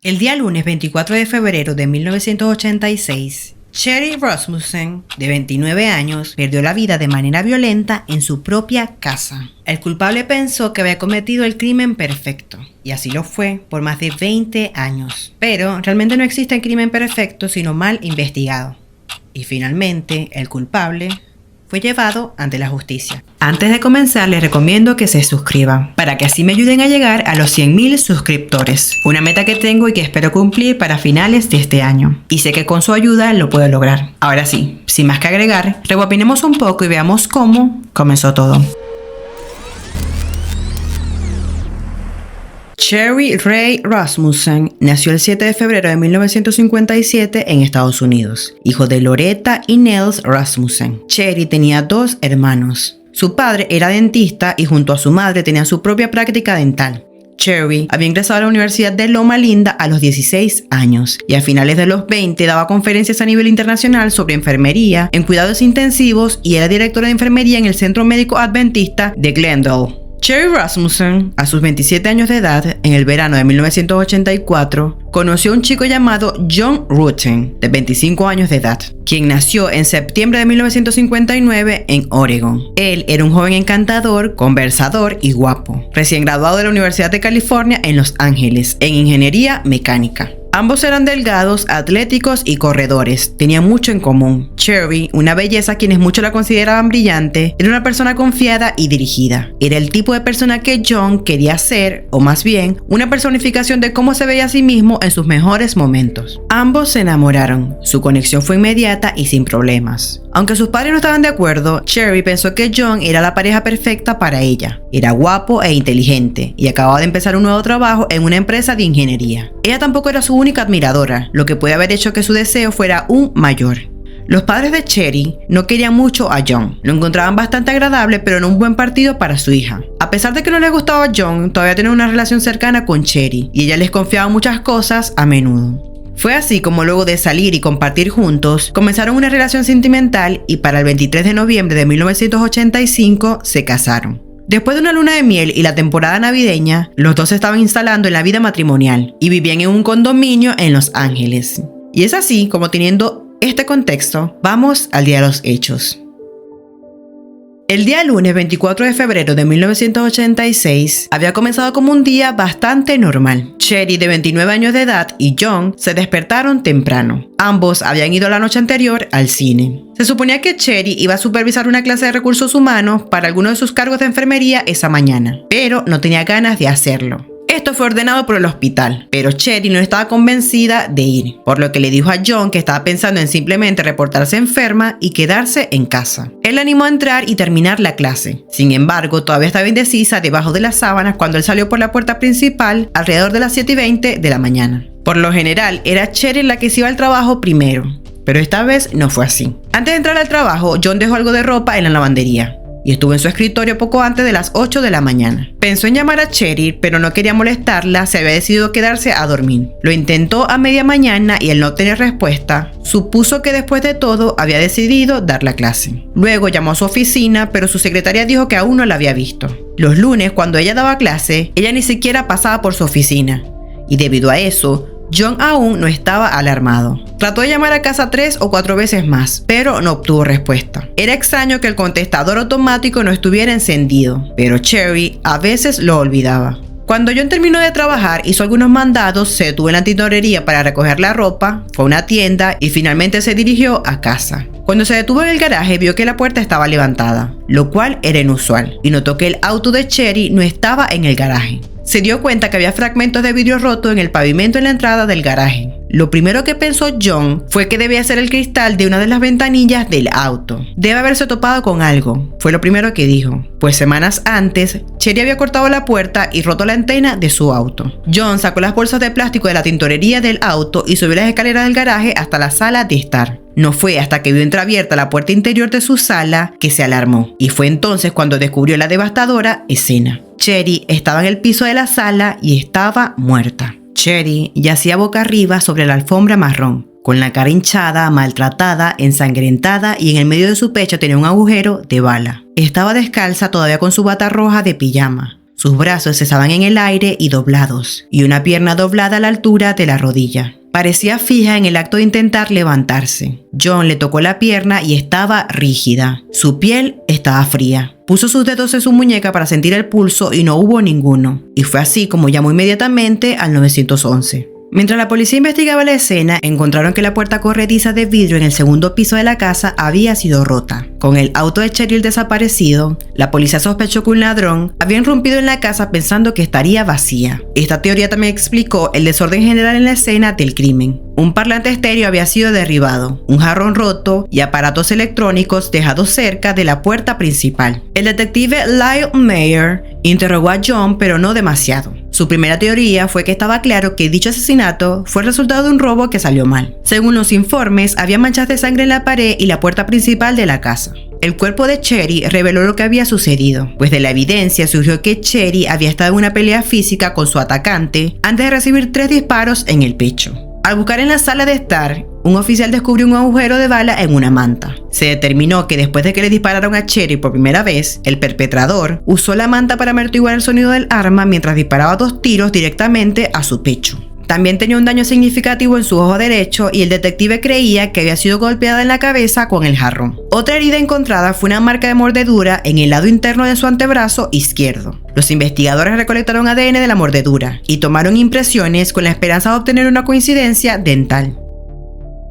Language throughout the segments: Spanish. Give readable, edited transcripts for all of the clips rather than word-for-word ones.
El día lunes 24 de febrero de 1986, Cherry Rasmussen, de 29 años, perdió la vida de manera violenta en su propia casa. El culpable pensó que había cometido el crimen perfecto, y así lo fue por más de 20 años. Pero realmente no existe crimen perfecto, sino mal investigado. Y finalmente, el culpable fue llevado ante la justicia. Antes de comenzar, les recomiendo que se suscriban, para que así me ayuden a llegar a los 100.000 suscriptores. Una meta que tengo y que espero cumplir para finales de este año. Y sé que con su ayuda lo puedo lograr. Ahora sí, sin más que agregar, rebobinemos un poco y veamos cómo comenzó todo. Cherry Ray Rasmussen nació el 7 de febrero de 1957 en Estados Unidos, hijo de Loretta y Nels Rasmussen. Cherry tenía 2 hermanos. Su padre era dentista y junto a su madre tenía su propia práctica dental. Cherry había ingresado a la Universidad de Loma Linda a los 16 años y a finales de los 20 daba conferencias a nivel internacional sobre enfermería en cuidados intensivos y era directora de enfermería en el Centro Médico Adventista de Glendale. Cherry Rasmussen, a sus 27 años de edad, en el verano de 1984, conoció a un chico llamado John Rutten, de 25 años de edad, quien nació en septiembre de 1959 en Oregon. Él era un joven encantador, conversador y guapo, recién graduado de la Universidad de California en Los Ángeles, en ingeniería mecánica. Ambos eran delgados, atléticos y corredores. Tenían mucho en común. Cherry, una belleza a quienes muchos la consideraban brillante, era una persona confiada y dirigida. Era el tipo de persona que John quería ser, o más bien, una personificación de cómo se veía a sí mismo en sus mejores momentos. Ambos se enamoraron. Su conexión fue inmediata y sin problemas. Aunque sus padres no estaban de acuerdo, Cherry pensó que John era la pareja perfecta para ella. Era guapo e inteligente y acababa de empezar un nuevo trabajo en una empresa de ingeniería. Ella tampoco era su única admiradora, lo que puede haber hecho que su deseo fuera aún mayor. Los padres de Cherry no querían mucho a John. Lo encontraban bastante agradable, pero no un buen partido para su hija. A pesar de que no les gustaba a John, todavía tenían una relación cercana con Cherry y ella les confiaba muchas cosas a menudo. Fue así como luego de salir y compartir juntos, comenzaron una relación sentimental y para el 23 de noviembre de 1985 se casaron. Después de una luna de miel y la temporada navideña, los dos se estaban instalando en la vida matrimonial y vivían en un condominio en Los Ángeles. Y es así como, teniendo este contexto, vamos al día de los hechos. El día lunes 24 de febrero de 1986 había comenzado como un día bastante normal. Cherry, de 29 años de edad, y John se despertaron temprano. Ambos habían ido la noche anterior al cine. Se suponía que Cherry iba a supervisar una clase de recursos humanos para alguno de sus cargos de enfermería esa mañana, pero no tenía ganas de hacerlo. Esto fue ordenado por el hospital, pero Cherry no estaba convencida de ir, por lo que le dijo a John que estaba pensando en simplemente reportarse enferma y quedarse en casa. Él la animó a entrar y terminar la clase. Sin embargo, todavía estaba indecisa debajo de las sábanas cuando él salió por la puerta principal alrededor de las 7:20 de la mañana. Por lo general, era Cherry la que se iba al trabajo primero, pero esta vez no fue así. Antes de entrar al trabajo, John dejó algo de ropa en la lavandería y estuvo en su escritorio poco antes de las 8 de la mañana. Pensó en llamar a Cherry, pero no quería molestarla, se había decidido quedarse a dormir. Lo intentó a media mañana y al no tener respuesta, supuso que después de todo había decidido dar la clase. Luego llamó a su oficina, pero su secretaria dijo que aún no la había visto. Los lunes, cuando ella daba clase, ella ni siquiera pasaba por su oficina. Y debido a eso, John aún no estaba alarmado. Trató de llamar a casa 3 o 4 veces más, pero no obtuvo respuesta. Era extraño que el contestador automático no estuviera encendido, pero Cherry a veces lo olvidaba. Cuando John terminó de trabajar, hizo algunos mandados, se detuvo en la tintorería para recoger la ropa, fue a una tienda y finalmente se dirigió a casa. Cuando se detuvo en el garaje, vio que la puerta estaba levantada, lo cual era inusual, y notó que el auto de Cherry no estaba en el garaje. Se dio cuenta que había fragmentos de vidrio roto en el pavimento en la entrada del garaje. Lo primero que pensó John fue que debía ser el cristal de una de las ventanillas del auto. Debe haberse topado con algo, fue lo primero que dijo, pues semanas antes, Cherry había cortado la puerta y roto la antena de su auto. John sacó las bolsas de plástico de la tintorería del auto y subió las escaleras del garaje hasta la sala de estar. No fue hasta que vio entreabierta la puerta interior de su sala que se alarmó, y fue entonces cuando descubrió la devastadora escena. Cherry estaba en el piso de la sala y estaba muerta. Cherry yacía boca arriba sobre la alfombra marrón, con la cara hinchada, maltratada, ensangrentada y en el medio de su pecho tenía un agujero de bala. Estaba descalza todavía con su bata roja de pijama. Sus brazos estaban en el aire y doblados, y una pierna doblada a la altura de la rodilla. Parecía fija en el acto de intentar levantarse. John le tocó la pierna y estaba rígida. Su piel estaba fría. Puso sus dedos en su muñeca para sentir el pulso y no hubo ninguno. Y fue así como llamó inmediatamente al 911. Mientras la policía investigaba la escena, encontraron que la puerta corrediza de vidrio en el segundo piso de la casa había sido rota. Con el auto de Cheryl desaparecido, la policía sospechó que un ladrón había irrumpido en la casa pensando que estaría vacía. Esta teoría también explicó el desorden general en la escena del crimen. Un parlante estéreo había sido derribado, un jarrón roto y aparatos electrónicos dejados cerca de la puerta principal. El detective Lyle Mayer interrogó a John, pero no demasiado. Su primera teoría fue que estaba claro que dicho asesinato fue el resultado de un robo que salió mal. Según los informes, había manchas de sangre en la pared y la puerta principal de la casa. El cuerpo de Cherry reveló lo que había sucedido, pues de la evidencia surgió que Cherry había estado en una pelea física con su atacante antes de recibir 3 disparos en el pecho. Al buscar en la sala de estar, un oficial descubrió un agujero de bala en una manta. Se determinó que después de que le dispararon a Cherry por primera vez, el perpetrador usó la manta para amortiguar el sonido del arma mientras disparaba 2 tiros directamente a su pecho. También tenía un daño significativo en su ojo derecho y el detective creía que había sido golpeada en la cabeza con el jarrón. Otra herida encontrada fue una marca de mordedura en el lado interno de su antebrazo izquierdo. Los investigadores recolectaron ADN de la mordedura y tomaron impresiones con la esperanza de obtener una coincidencia dental.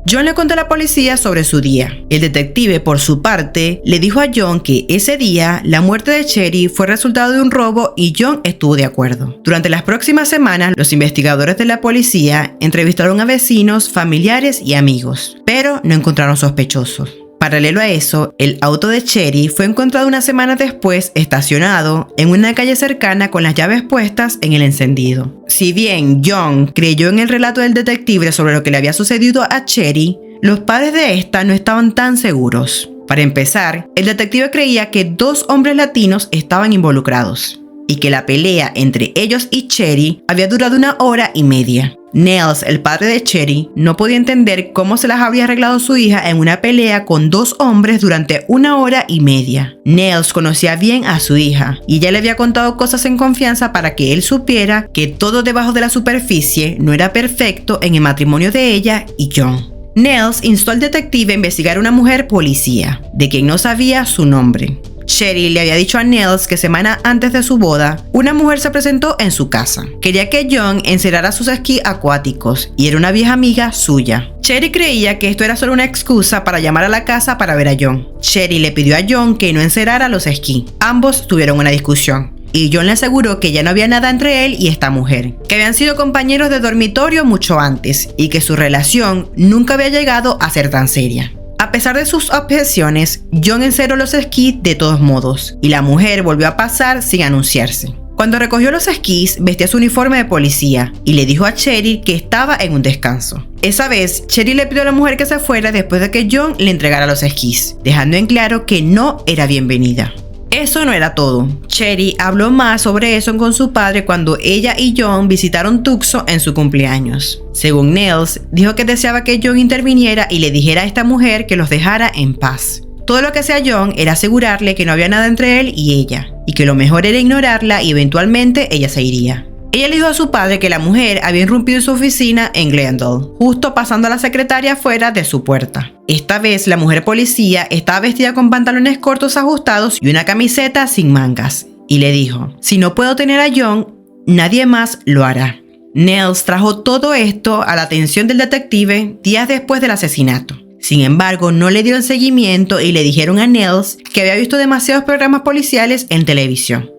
John le contó a la policía sobre su día. El detective, por su parte, le dijo a John que ese día la muerte de Cherry fue resultado de un robo y John estuvo de acuerdo. Durante las próximas semanas, los investigadores de la policía entrevistaron a vecinos, familiares y amigos, pero no encontraron sospechosos. Paralelo a eso, el auto de Cherry fue encontrado unas semanas después estacionado en una calle cercana con las llaves puestas en el encendido. Si bien John creyó en el relato del detective sobre lo que le había sucedido a Cherry, los padres de esta no estaban tan seguros. Para empezar, el detective creía que 2 hombres latinos estaban involucrados y que la pelea entre ellos y Cherry había durado 1 hora y media. Nels, el padre de Cherry, no podía entender cómo se las habría arreglado su hija en una pelea con 2 hombres durante 1 hora y media. Nels conocía bien a su hija y ya le había contado cosas en confianza para que él supiera que todo debajo de la superficie no era perfecto en el matrimonio de ella y John. Nels instó al detective a investigar a una mujer policía, de quien no sabía su nombre. Cherry le había dicho a Nels que semana antes de su boda, una mujer se presentó en su casa. Quería que John encerrara sus esquís acuáticos y era una vieja amiga suya. Cherry creía que esto era solo una excusa para llamar a la casa para ver a John. Cherry le pidió a John que no encerrara los esquís. Ambos tuvieron una discusión y John le aseguró que ya no había nada entre él y esta mujer, que habían sido compañeros de dormitorio mucho antes y que su relación nunca había llegado a ser tan seria. A pesar de sus objeciones, John encerró los esquís de todos modos y la mujer volvió a pasar sin anunciarse. Cuando recogió los esquís, vestía su uniforme de policía y le dijo a Cherry que estaba en un descanso. Esa vez, Cherry le pidió a la mujer que se fuera después de que John le entregara los esquís, dejando en claro que no era bienvenida. Eso no era todo. Cherry habló más sobre eso con su padre cuando ella y John visitaron Tucson en su cumpleaños. Según Nels, dijo que deseaba que John interviniera y le dijera a esta mujer que los dejara en paz. Todo lo que hacía John era asegurarle que no había nada entre él y ella, y que lo mejor era ignorarla y eventualmente ella se iría. Ella le dijo a su padre que la mujer había irrumpido en su oficina en Glendale, justo pasando a la secretaria fuera de su puerta. Esta vez la mujer policía estaba vestida con pantalones cortos ajustados y una camiseta sin mangas, y le dijo: si no puedo tener a John, nadie más lo hará. Nels trajo todo esto a la atención del detective días después del asesinato. Sin embargo, no le dieron seguimiento y le dijeron a Nels que había visto demasiados programas policiales en televisión.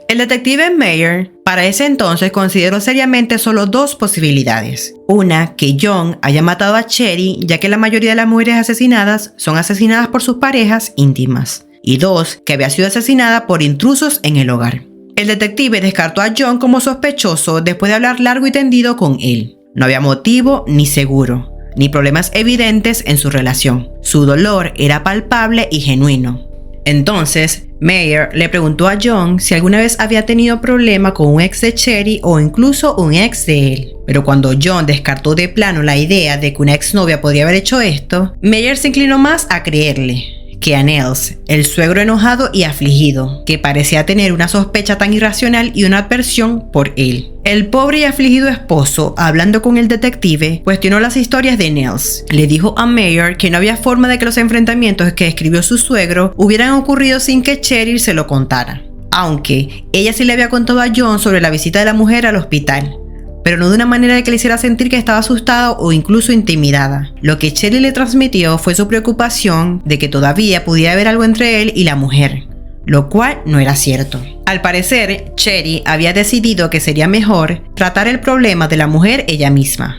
El detective Mayer para ese entonces consideró seriamente solo 2 posibilidades. Una, que John haya matado a Cherry, ya que la mayoría de las mujeres asesinadas son asesinadas por sus parejas íntimas. Y 2, que había sido asesinada por intrusos en el hogar. El detective descartó a John como sospechoso después de hablar largo y tendido con él. No había motivo ni seguro, ni problemas evidentes en su relación. Su dolor era palpable y genuino. Entonces, Mayer le preguntó a John si alguna vez había tenido problema con un ex de Cherry o incluso un ex de él. Pero cuando John descartó de plano la idea de que una exnovia podría haber hecho esto, Mayer se inclinó más a creerle, que a Nels, el suegro enojado y afligido, que parecía tener una sospecha tan irracional y una adversión por él. El pobre y afligido esposo, hablando con el detective, cuestionó las historias de Nels. Le dijo a Meyer que no había forma de que los enfrentamientos que describió su suegro hubieran ocurrido sin que Cheryl se lo contara. Aunque ella sí le había contado a John sobre la visita de la mujer al hospital, pero no de una manera de que le hiciera sentir que estaba asustada o incluso intimidada. Lo que Cheryl le transmitió fue su preocupación de que todavía pudiera haber algo entre él y la mujer, lo cual no era cierto. Al parecer, Cheryl había decidido que sería mejor tratar el problema de la mujer ella misma.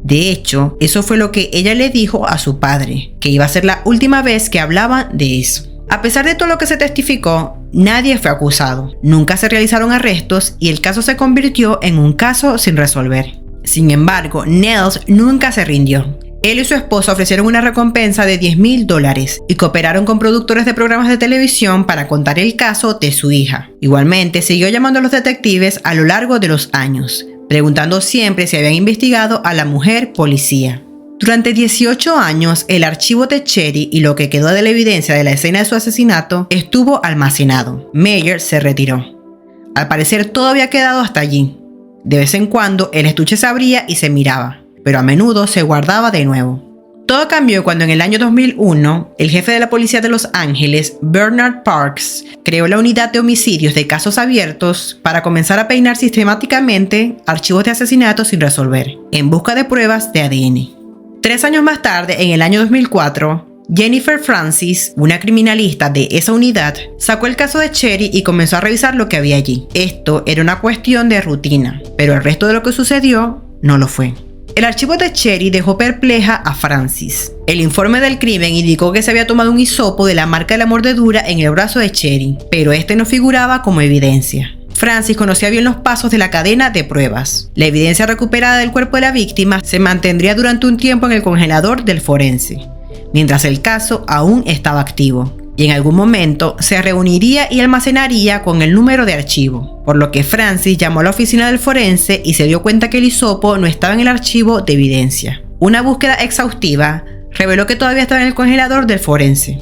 De hecho, eso fue lo que ella le dijo a su padre, que iba a ser la última vez que hablaban de eso. A pesar de todo lo que se testificó, nadie fue acusado, nunca se realizaron arrestos y el caso se convirtió en un caso sin resolver. Sin embargo, Nels nunca se rindió. Él y su esposa ofrecieron una recompensa de $10,000 y cooperaron con productores de programas de televisión para contar el caso de su hija. Igualmente, siguió llamando a los detectives a lo largo de los años, preguntando siempre si habían investigado a la mujer policía. Durante 18 años, el archivo de Cheryl y lo que quedó de la evidencia de la escena de su asesinato estuvo almacenado. Meyer se retiró. Al parecer todo había quedado hasta allí. De vez en cuando el estuche se abría y se miraba, pero a menudo se guardaba de nuevo. Todo cambió cuando en el año 2001, el jefe de la policía de Los Ángeles, Bernard Parks, creó la unidad de homicidios de casos abiertos para comenzar a peinar sistemáticamente archivos de asesinatos sin resolver, en busca de pruebas de ADN. 3 años más tarde, en el año 2004, Jennifer Francis, una criminalista de esa unidad, sacó el caso de Cheryl y comenzó a revisar lo que había allí. Esto era una cuestión de rutina, pero el resto de lo que sucedió no lo fue. El archivo de Cheryl dejó perpleja a Francis. El informe del crimen indicó que se había tomado un hisopo de la marca de la mordedura en el brazo de Cheryl, pero este no figuraba como evidencia. Francis conocía bien los pasos de la cadena de pruebas. La evidencia recuperada del cuerpo de la víctima se mantendría durante un tiempo en el congelador del forense, mientras el caso aún estaba activo, y en algún momento se reuniría y almacenaría con el número de archivo, por lo que Francis llamó a la oficina del forense y se dio cuenta que el hisopo no estaba en el archivo de evidencia. Una búsqueda exhaustiva reveló que todavía estaba en el congelador del forense.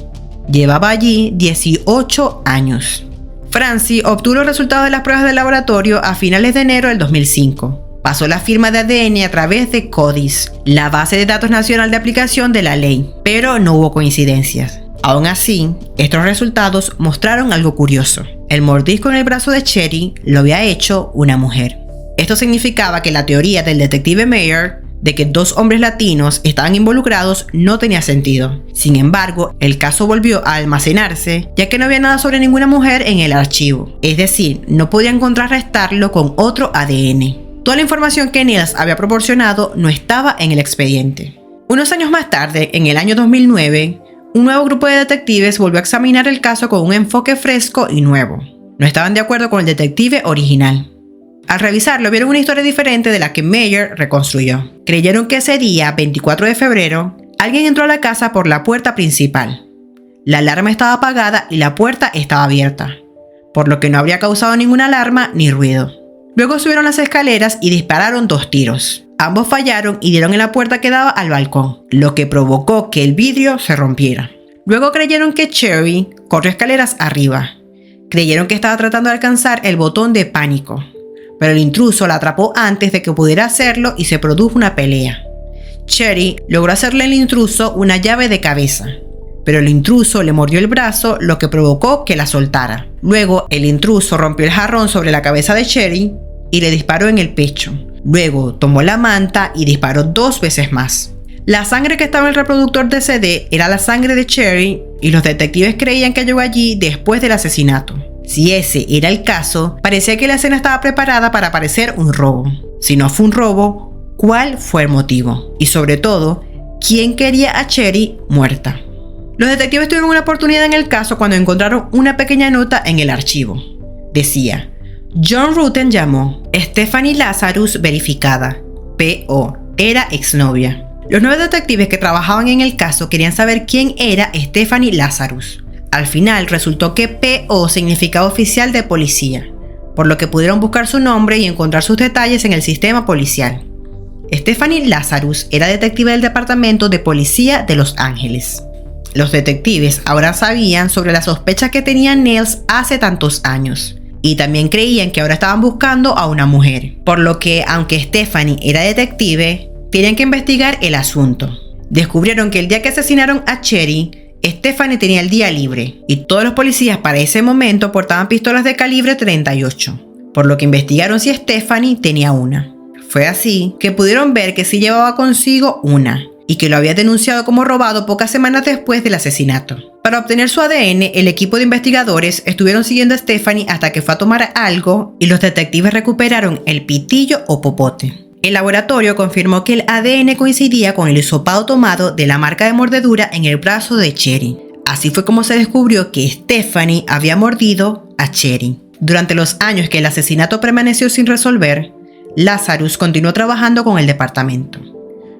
Llevaba allí 18 años. Francis obtuvo los resultados de las pruebas del laboratorio a finales de enero del 2005. Pasó la firma de ADN a través de CODIS, la base de datos nacional de aplicación de la ley, pero no hubo coincidencias. Aún así, estos resultados mostraron algo curioso. El mordisco en el brazo de Cheryl lo había hecho una mujer. Esto significaba que la teoría del detective Meyer de que 2 hombres latinos estaban involucrados no tenía sentido. Sin embargo, el caso volvió a almacenarse, ya que no había nada sobre ninguna mujer en el archivo. Es decir, no podían contrarrestarlo con otro ADN. Toda la información que Nels había proporcionado no estaba en el expediente. Unos años más tarde, en el año 2009, un nuevo grupo de detectives volvió a examinar el caso con un enfoque fresco y nuevo. No estaban de acuerdo con el detective original. Al revisarlo, vieron una historia diferente de la que Meyer reconstruyó. Creyeron que ese día, 24 de febrero, alguien entró a la casa por la puerta principal. La alarma estaba apagada y la puerta estaba abierta, por lo que no habría causado ninguna alarma ni ruido. Luego subieron las escaleras y dispararon 2 tiros. Ambos fallaron y dieron en la puerta que daba al balcón, lo que provocó que el vidrio se rompiera. Luego creyeron que Cheryl corrió escaleras arriba. Creyeron que estaba tratando de alcanzar el botón de pánico, pero el intruso la atrapó antes de que pudiera hacerlo y se produjo una pelea. Cheryl logró hacerle al intruso una llave de cabeza, pero el intruso le mordió el brazo, lo que provocó que la soltara. Luego, el intruso rompió el jarrón sobre la cabeza de Cheryl y le disparó en el pecho. Luego, tomó la manta y disparó 2 veces más. La sangre que estaba en el reproductor de CD era la sangre de Cheryl y los detectives creían que llegó allí después del asesinato. Si ese era el caso, parecía que la escena estaba preparada para parecer un robo. Si no fue un robo, ¿cuál fue el motivo? Y sobre todo, ¿quién quería a Cheryl muerta? Los detectives tuvieron una oportunidad en el caso cuando encontraron una pequeña nota en el archivo. Decía: John Rutten llamó, Stephanie Lazarus verificada, P.O. era exnovia. Los 9 detectives que trabajaban en el caso querían saber quién era Stephanie Lazarus. Al final resultó que P.O. significaba oficial de policía, por lo que pudieron buscar su nombre y encontrar sus detalles en el sistema policial. Stephanie Lazarus era detective del Departamento de Policía de Los Ángeles. Los detectives ahora sabían sobre las sospechas que tenía Niles hace tantos años. Y también creían que ahora estaban buscando a una mujer. Por lo que, aunque Stephanie era detective, tenían que investigar el asunto. Descubrieron que el día que asesinaron a Cherry, Stephanie tenía el día libre. Y todos los policías para ese momento portaban pistolas de calibre 38. Por lo que investigaron si Stephanie tenía una. Fue así que pudieron ver que sí llevaba consigo una. Y que lo había denunciado como robado pocas semanas después del asesinato. Para obtener su ADN, el equipo de investigadores estuvieron siguiendo a Stephanie hasta que fue a tomar algo y los detectives recuperaron el pitillo o popote. El laboratorio confirmó que el ADN coincidía con el hisopado tomado de la marca de mordedura en el brazo de Cherry. Así fue como se descubrió que Stephanie había mordido a Cherry. Durante los años que el asesinato permaneció sin resolver, Lazarus continuó trabajando con el departamento.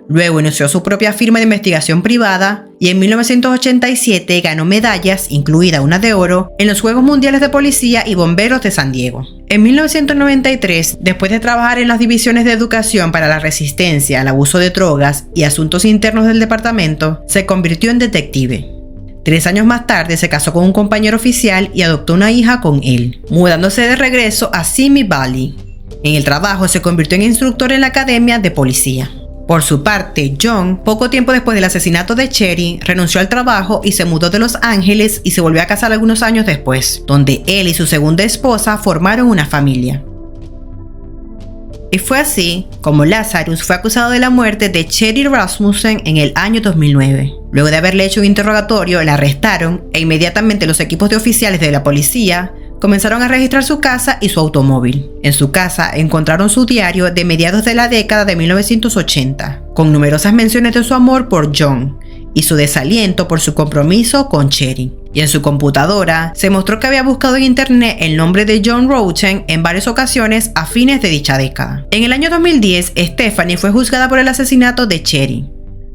Luego inició su propia firma de investigación privada y en 1987 ganó medallas, incluida una de oro, en los Juegos Mundiales de Policía y Bomberos de San Diego. En 1993, después de trabajar en las divisiones de educación para la resistencia al abuso de drogas y asuntos internos del departamento, se convirtió en detective. 3 años más tarde se casó con un compañero oficial y adoptó una hija con él, mudándose de regreso a Simi Valley. En el trabajo se convirtió en instructor en la academia de policía. Por su parte, John, poco tiempo después del asesinato de Cherry, renunció al trabajo y se mudó de Los Ángeles y se volvió a casar algunos años después, donde él y su segunda esposa formaron una familia. Y fue así como Lazarus fue acusado de la muerte de Cherry Rasmussen en el año 2009. Luego de haberle hecho un interrogatorio, la arrestaron e inmediatamente los equipos de oficiales de la policía comenzaron a registrar su casa y su automóvil. En su casa encontraron su diario de mediados de la década de 1980, con numerosas menciones de su amor por John y su desaliento por su compromiso con Cherry. Y en su computadora se mostró que había buscado en internet el nombre de John Rochen en varias ocasiones a fines de dicha década. En el año 2010, Stephanie fue juzgada por el asesinato de Cherry,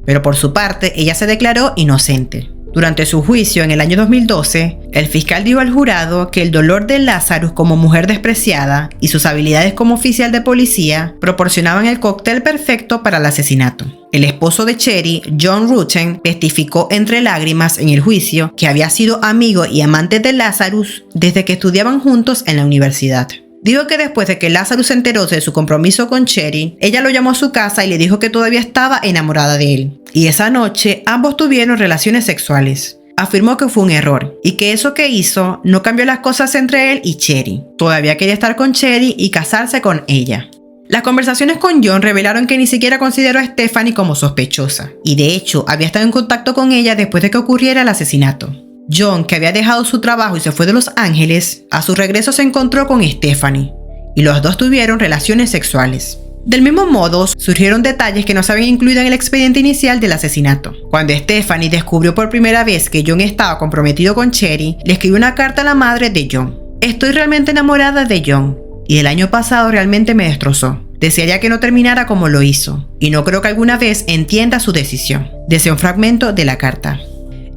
pero por su parte ella se declaró inocente. Durante su juicio en el año 2012, el fiscal dijo al jurado que el dolor de Lazarus como mujer despreciada y sus habilidades como oficial de policía proporcionaban el cóctel perfecto para el asesinato. El esposo de Cherry, John Rochen, testificó entre lágrimas en el juicio que había sido amigo y amante de Lazarus desde que estudiaban juntos en la universidad. Dijo que después de que Lazarus se enteró de su compromiso con Cherry, ella lo llamó a su casa y le dijo que todavía estaba enamorada de él. Y esa noche ambos tuvieron relaciones sexuales. Afirmó que fue un error y que eso que hizo no cambió las cosas entre él y Cherry. Todavía quería estar con Cherry y casarse con ella. Las conversaciones con John revelaron que ni siquiera consideró a Stephanie como sospechosa. Y de hecho había estado en contacto con ella después de que ocurriera el asesinato. John, que había dejado su trabajo y se fue de Los Ángeles, a su regreso se encontró con Stephanie y los dos tuvieron relaciones sexuales. Del mismo modo, surgieron detalles que no se habían incluido en el expediente inicial del asesinato. Cuando Stephanie descubrió por primera vez que John estaba comprometido con Cherry, le escribió una carta a la madre de John. Estoy realmente enamorada de John y el año pasado realmente me destrozó. Desearía que no terminara como lo hizo y no creo que alguna vez entienda su decisión. Desea un fragmento de la carta.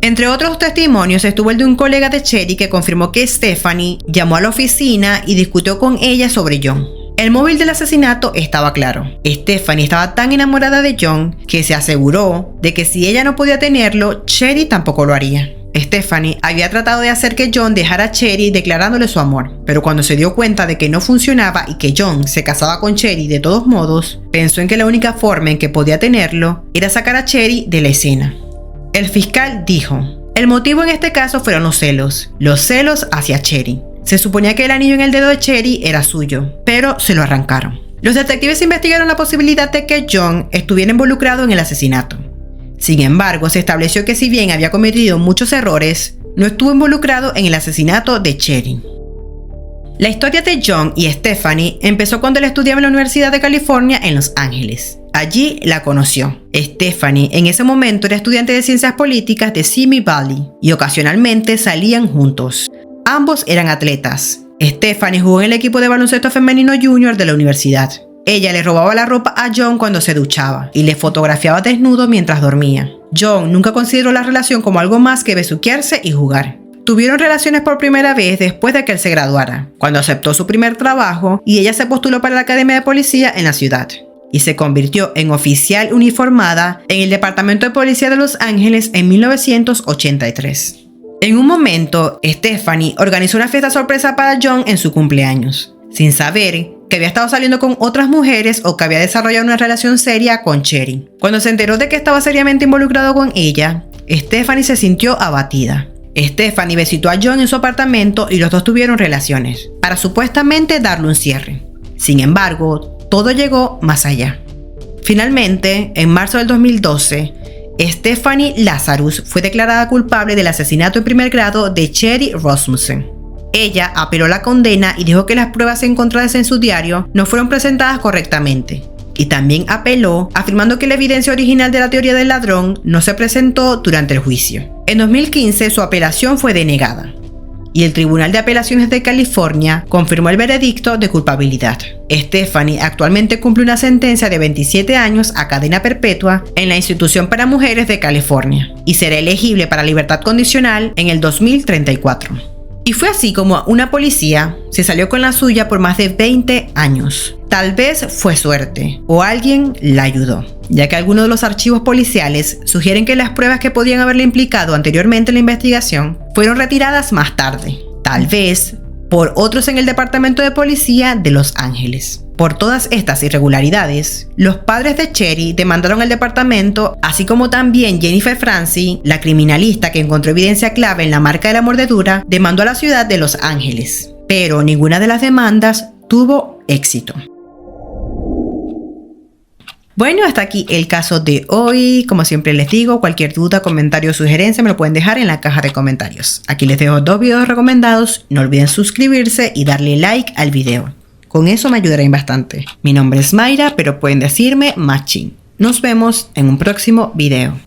Entre otros testimonios estuvo el de un colega de Cherry que confirmó que Stephanie llamó a la oficina y discutió con ella sobre John. El móvil del asesinato estaba claro. Stephanie estaba tan enamorada de John que se aseguró de que si ella no podía tenerlo, Cherry tampoco lo haría. Stephanie había tratado de hacer que John dejara a Cherry declarándole su amor, pero cuando se dio cuenta de que no funcionaba y que John se casaba con Cherry de todos modos, pensó en que la única forma en que podía tenerlo era sacar a Cherry de la escena. El fiscal dijo, el motivo en este caso fueron los celos hacia Cherry. Se suponía que el anillo en el dedo de Cherry era suyo, pero se lo arrancaron. Los detectives investigaron la posibilidad de que John estuviera involucrado en el asesinato. Sin embargo, se estableció que si bien había cometido muchos errores, no estuvo involucrado en el asesinato de Cherry. La historia de John y Stephanie empezó cuando él estudiaba en la Universidad de California en Los Ángeles. Allí la conoció. Stephanie en ese momento era estudiante de ciencias políticas de Simi Valley y ocasionalmente salían juntos. Ambos eran atletas. Stephanie jugó en el equipo de baloncesto femenino junior de la universidad. Ella le robaba la ropa a John cuando se duchaba y le fotografiaba desnudo mientras dormía. John nunca consideró la relación como algo más que besuquearse y jugar. Tuvieron relaciones por primera vez después de que él se graduara, cuando aceptó su primer trabajo y ella se postuló para la academia de policía en la ciudad. y se convirtió en oficial uniformada en el Departamento de Policía de Los Ángeles en 1983. En un momento, Stephanie organizó una fiesta sorpresa para John en su cumpleaños, sin saber que había estado saliendo con otras mujeres o que había desarrollado una relación seria con Cherry. Cuando se enteró de que estaba seriamente involucrado con ella, Stephanie se sintió abatida. Stephanie visitó a John en su apartamento y los dos tuvieron relaciones, para supuestamente darle un cierre. Sin embargo, todo llegó más allá. Finalmente, en marzo del 2012, Stephanie Lazarus fue declarada culpable del asesinato en primer grado de Cherry Rasmussen. Ella apeló la condena y dijo que las pruebas encontradas en su diario no fueron presentadas correctamente. Y también apeló, afirmando que la evidencia original de la teoría del ladrón no se presentó durante el juicio. En 2015 su apelación fue denegada y el Tribunal de Apelaciones de California confirmó el veredicto de culpabilidad. Stephanie actualmente cumple una sentencia de 27 años a cadena perpetua en la Institución para Mujeres de California y será elegible para libertad condicional en el 2034. Y fue así como una policía se salió con la suya por más de 20 años. Tal vez fue suerte o alguien la ayudó, ya que algunos de los archivos policiales sugieren que las pruebas que podían haberle implicado anteriormente en la investigación fueron retiradas más tarde, tal vez por otros en el Departamento de Policía de Los Ángeles. Por todas estas irregularidades, los padres de Cherry demandaron al departamento, así como también Jennifer Franzi, la criminalista que encontró evidencia clave en la marca de la mordedura, demandó a la ciudad de Los Ángeles. Pero ninguna de las demandas tuvo éxito. Bueno, hasta aquí el caso de hoy. Como siempre les digo, cualquier duda, comentario o sugerencia me lo pueden dejar en la caja de comentarios. Aquí les dejo 2 videos recomendados. No olviden suscribirse y darle like al video. Con eso me ayudarán bastante. Mi nombre es Mayra, pero pueden decirme Machín. Nos vemos en un próximo video.